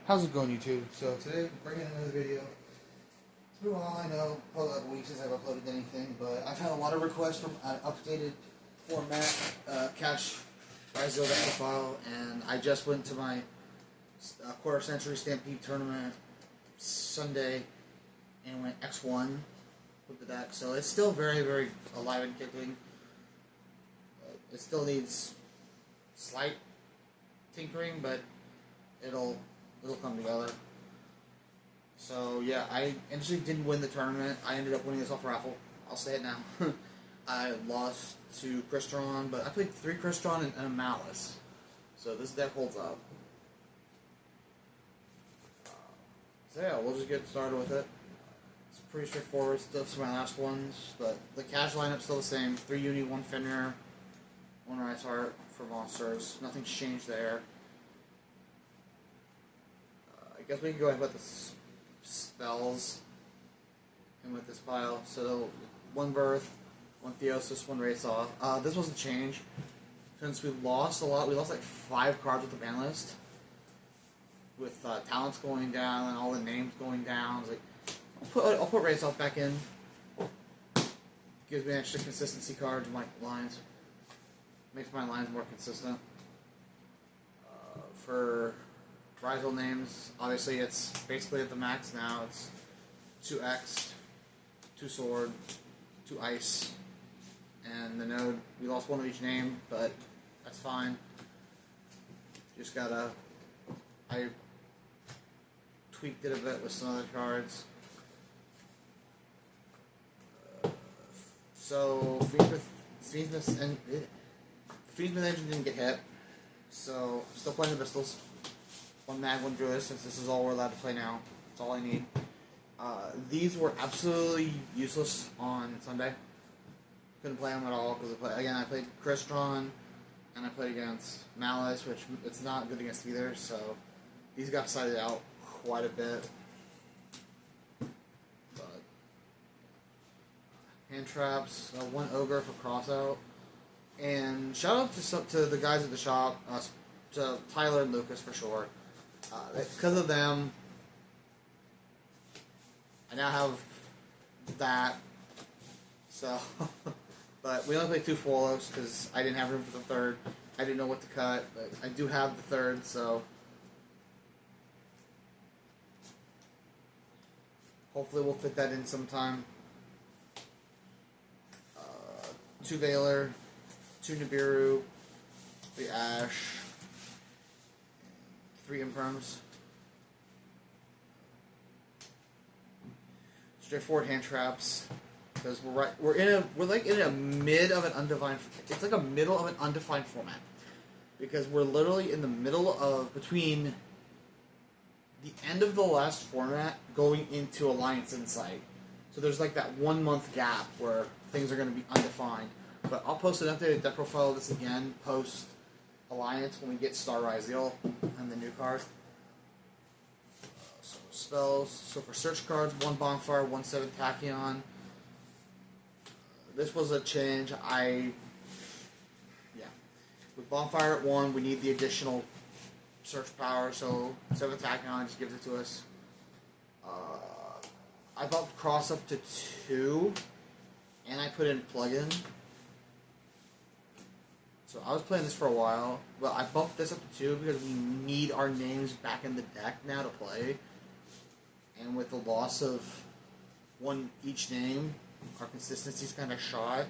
How's it going, YouTube? So today, I'm bringing another video. It's been a while, I know, probably like a week since I've uploaded anything, but I've had a lot of requests from an updated format, cache Ryzeal file, and I just went to my quarter century Stampede tournament Sunday and went X1 with the deck, so it's still very, very alive and kicking. It still needs slight tinkering, but it'll come together. So yeah, I actually didn't win the tournament. I ended up winning this off raffle. I'll say it now. I lost to Kashtira, but I played 3 Kashtira and a Malice. So this deck holds up. So yeah, we'll just get started with it. It's pretty straightforward stuff to my last ones, but the cash lineup's still the same. 3 Uni, 1 Fenrir, 1 Ryzeal for monsters. Nothing's changed there. I guess we can go ahead with the spells and with this pile. So 1 Birth, 1 Theosis, 1 Ryzeal. This was a change since we lost a lot. We lost like 5 cards with the ban list, with talents going down and all the names going down. I was like, I'll put Ryzeal back in. Gives me extra consistency cards in my lines. Makes my lines more consistent. For Ryzeal names, obviously it's basically at the max now. It's 2 X, 2 Sword, 2 Ice, and the node. We lost 1 of each name, but that's fine. Just gotta... I tweaked it a bit with some other cards. So Fiendsmith Engine didn't get hit, so I'm still playing the Pistols. 1 Mag, 1 Druid, since this is all we're allowed to play now. That's all I need. These were absolutely useless on Sunday. Couldn't play them at all, because I played Kashtira, and I played against Malice, which it's not good against either, so these got sided out quite a bit. But hand traps, 1 Ogre for crossout, and shout out to the guys at the shop, to Tyler and Lucas for sure. Because of them, I now have that. So, but we only played 2 Folos because I didn't have room for the 3rd. I didn't know what to cut, but I do have the 3rd, so hopefully we'll fit that in sometime. 2 Veiler, 2 Nibiru, 3 Ash, 3 Imperms. Straightforward hand traps, because we're like in a mid of an undefined. It's like a middle of an undefined format, because we're literally in the middle of between the end of the last format going into Alliance Insight. So there's like that 1 month gap where things are going to be undefined. But I'll post an updated deck profile of this again post Alliance when we get Star Ryzeal and the new card. So spells. So for search cards, 1 Bonfire, 1 7 Tachyon. This was a change. With Bonfire at 1, we need the additional search power. So 7 Tachyon just gives it to us. I bumped Cross up to 2, and I put in Plugin. So I was playing this for a while, but I bumped this up to 2 because we need our names back in the deck now to play. And with the loss of 1 each name, our consistency's kind of shot.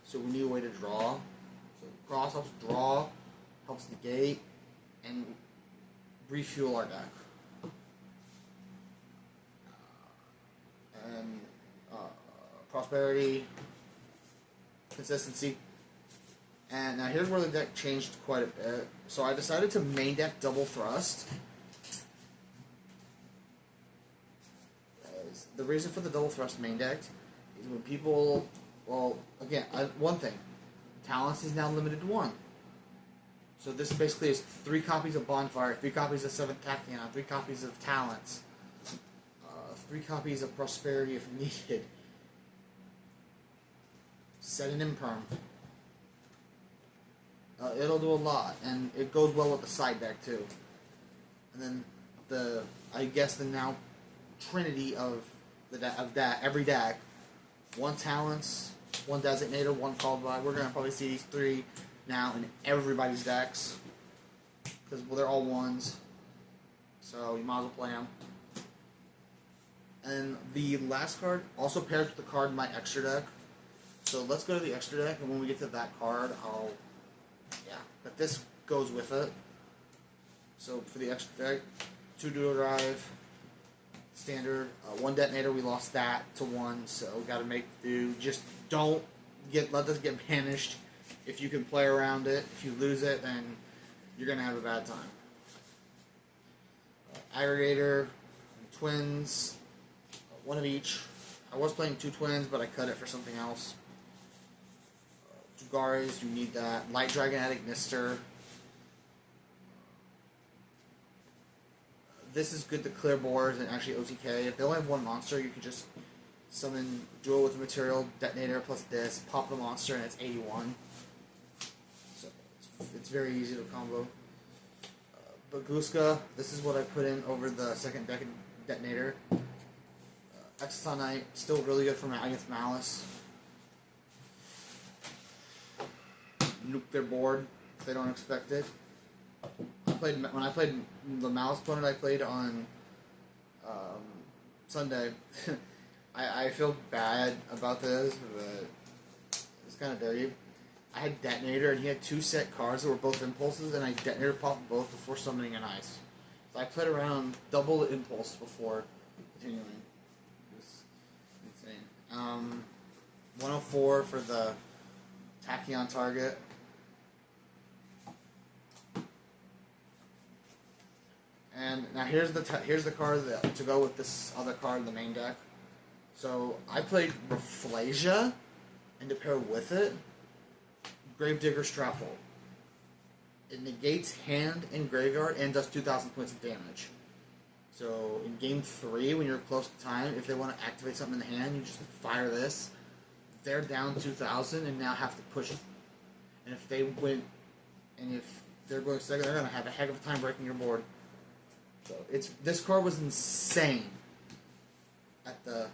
So we need a way to draw. So Cross helps draw, helps negate, and refuel our deck. And Prosperity, consistency. And now here's where the deck changed quite a bit. So I decided to main deck Double Thrust. The reason for the Double Thrust main deck is when people, well, again, one thing, Talents is now limited to 1. So this basically is 3 copies of Bonfire, 3 copies of 7th Tachyon, 3 copies of Talents, 3 copies of Prosperity if needed, set an Imperm. It'll do a lot, and it goes well with the side deck too. And then I guess the now trinity of that every deck. 1 talents, 1 designator, 1 called by. We're gonna probably see these 3 now in everybody's decks because they're all 1s. So you might as well play them. And the last card also pairs with the card in my extra deck. So let's go to the extra deck, and when we get to that card, but this goes with it. So for the extra deck, 2 dual drive, standard, 1 detonator. We lost that to 1, so we got to make do. Just don't let this get banished. If you can play around it, if you lose it, then you're gonna have a bad time. Aggregator, twins, 1 of each. I was playing 2 twins, but I cut it for something else. Jugaris, you need that. Light Dragon Addict Nister. This is good to clear boards and actually OTK. If they only have 1 monster, you can just summon duel with the material, detonator plus this, pop the monster, and it's 81. So it's very easy to combo. Baguska, this is what I put in over the second detonator. Exotonite, still really good for against Malice. Nuke their board if they don't expect it. When I played the Malice opponent I played on Sunday, I feel bad about this, but it's kind of dirty. I had Detonator, and he had 2 set cards that were both impulses, and I Detonator popped both before summoning an ice. So I played around double the impulse before continuing. It was insane. 104 for the Tachyon target. And now here's the card to go with this other card in the main deck. So I played Rafflesia, and to pair with it, Gravedigger Strapple. It negates hand and graveyard and does 2,000 points of damage. So in game 3, when you're close to time, if they want to activate something in the hand, you just fire this. They're down 2,000 and now have to push it. And if they win, and if they're going second, they're going to have a heck of a time breaking your board. So this card was insane at the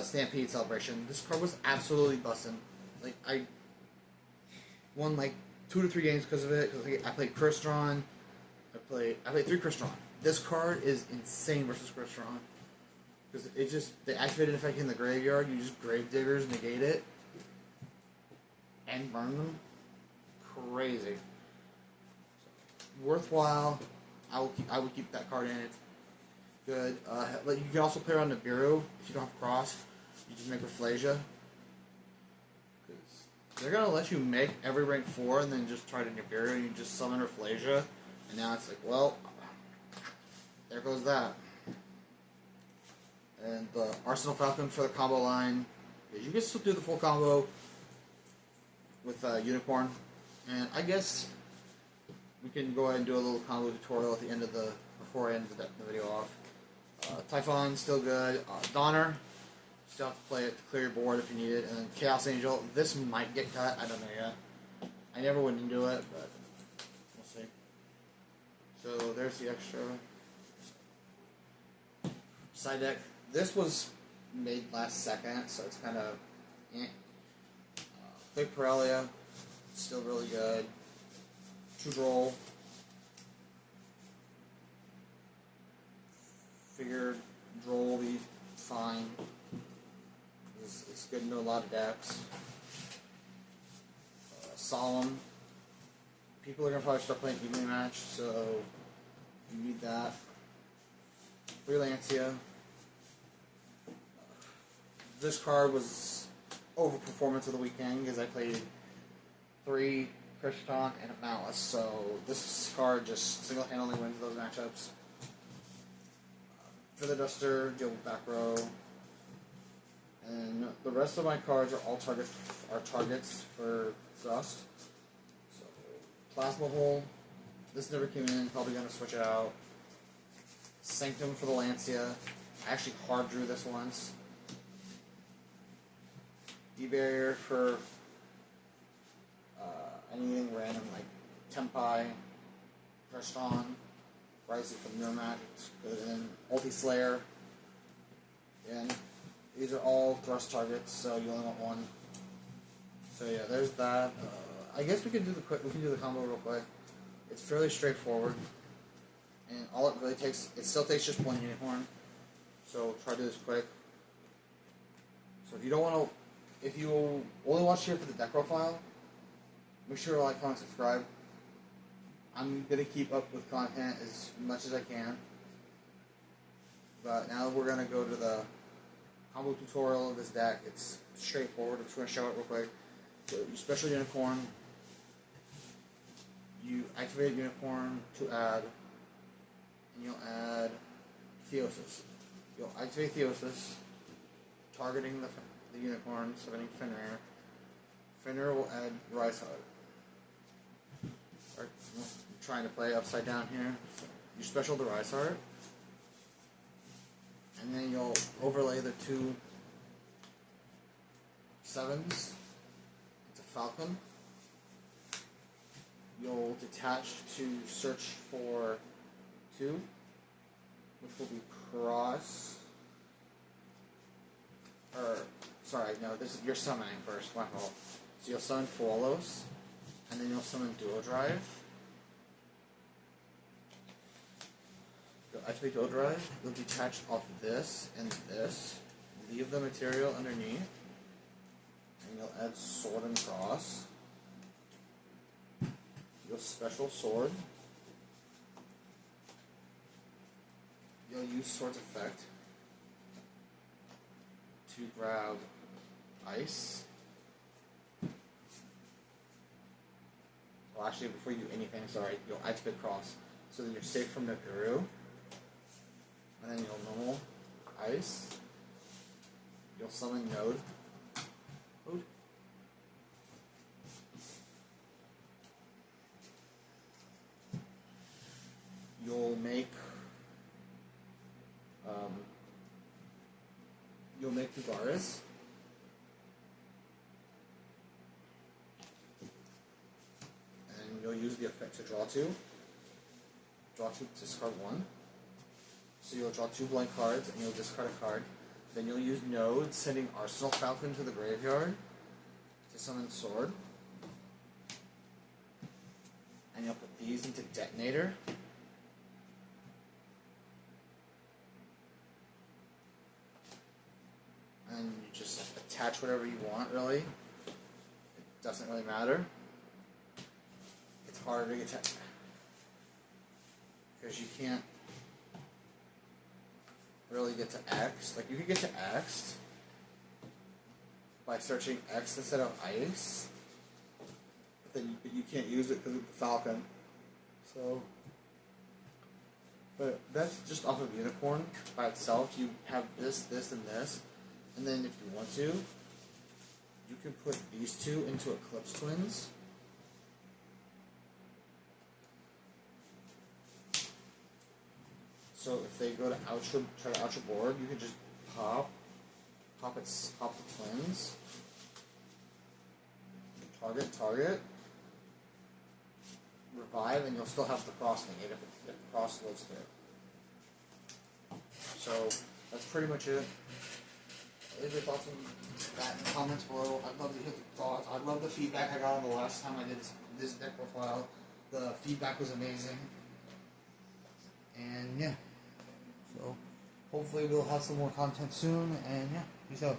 Stampede celebration. This card was absolutely busting. Like I won like 2 to 3 games because of it. Cause I played Crystron. I played 3 Crystron. This card is insane versus Crystron because it just the activated effect in the graveyard. You just Gravediggers negate it and burn them. Crazy. So, worthwhile. I would keep that card in. It's good. You can also play around Nibiru if you don't have Cross. You just make Rafflesia. They're going to let you make every rank 4 and then just try to Nibiru and you just summon Rafflesia. And now it's like, well, there goes that. And the Arsenal Falcon for the combo line. You can still do the full combo with Unicorn. And I guess we can go ahead and do a little combo tutorial at the end of before I end the video off. Typhon, still good. Donner, still have to play it to clear your board if you need it. And then Chaos Angel, this might get cut, I don't know yet. I never went into it, but we'll see. So there's the extra. Side deck, this was made last second, so it's kind of Big Pirellia, still really good. Roll. Figured Droll will be fine. It's good into a lot of decks. Solemn. People are going to probably start playing evening match, so you need that. Freelancia. This card was overperformance of the weekend because I played 3 Krishton and a Malice, so this card just single-handedly wins those matchups. For the Duster, deal with back row. And the rest of my cards are all targets for Dust. So, Plasma Hole. This never came in, probably going to switch it out. Sanctum for the Lancia. I actually hard drew this once. D-Barrier for anything random like Tempai, Preston, Ryzeal from Neuromat. It's good. And then Ulti Slayer. And these are all thrust targets, so you only want one. So yeah, there's that. I guess we can do the combo real quick. It's fairly straightforward, and all it really takes, it still takes just one unicorn. So try to do this quick. So if you don't want to, if you only watch here for the deck profile, make sure to like, comment, subscribe. I'm gonna keep up with content as much as I can. But now we're gonna go to the combo tutorial of this deck. It's straightforward. I'm just gonna show it real quick. So you special unicorn. You activate unicorn to add, and you'll add Theosis. You'll activate Theosis, targeting the unicorn, summoning Fenrir. Fenrir will add Ryzeal. I'm trying to play upside down here. So you special the Ryzeal, and then you'll overlay the 2 7s into Falcon. You'll detach to search for 2, which will be cross. Or, sorry, no, this is, you're summoning first, my fault. So you'll summon Folos, and then you'll summon Duo Drive. You'll activate Duo Drive, you'll detach off this and this, leave the material underneath, and you'll add Sword and Cross. You'll special Sword. You'll use Sword's effect to grab Ice. Well, actually, before you do anything, sorry, you'll activate Cross. So then you're safe from the Guru. And then you'll normal Ice. You'll summon Node. You'll make Dugaris. And you'll use the effect to draw 2. Draw 2, discard 1. So you'll draw 2 blank cards and you'll discard a card. Then you'll use Node, sending Arsenal Falcon to the graveyard to summon Sword. And you'll put these into Detonator. And you just attach whatever you want, really. It doesn't really matter. It's harder to get to, because you can't really get to X. Like, you can get to X by searching X instead of Ice, but then you can't use it because of the Falcon. So, but that's just off of Unicorn by itself. You have this, this, and this. And then if you want to, you can put these 2 into Eclipse Twins. So if they go to try to out your board, you can just pop the twins. Target. Revive, and you'll still have the cross negate if the cross lives there. So that's pretty much it. Leave your thoughts in the comments below. I'd love to hear the thoughts. I'd love the feedback I got on the last time I did this deck profile. The feedback was amazing. And yeah. So hopefully we'll have some more content soon. And yeah, peace out.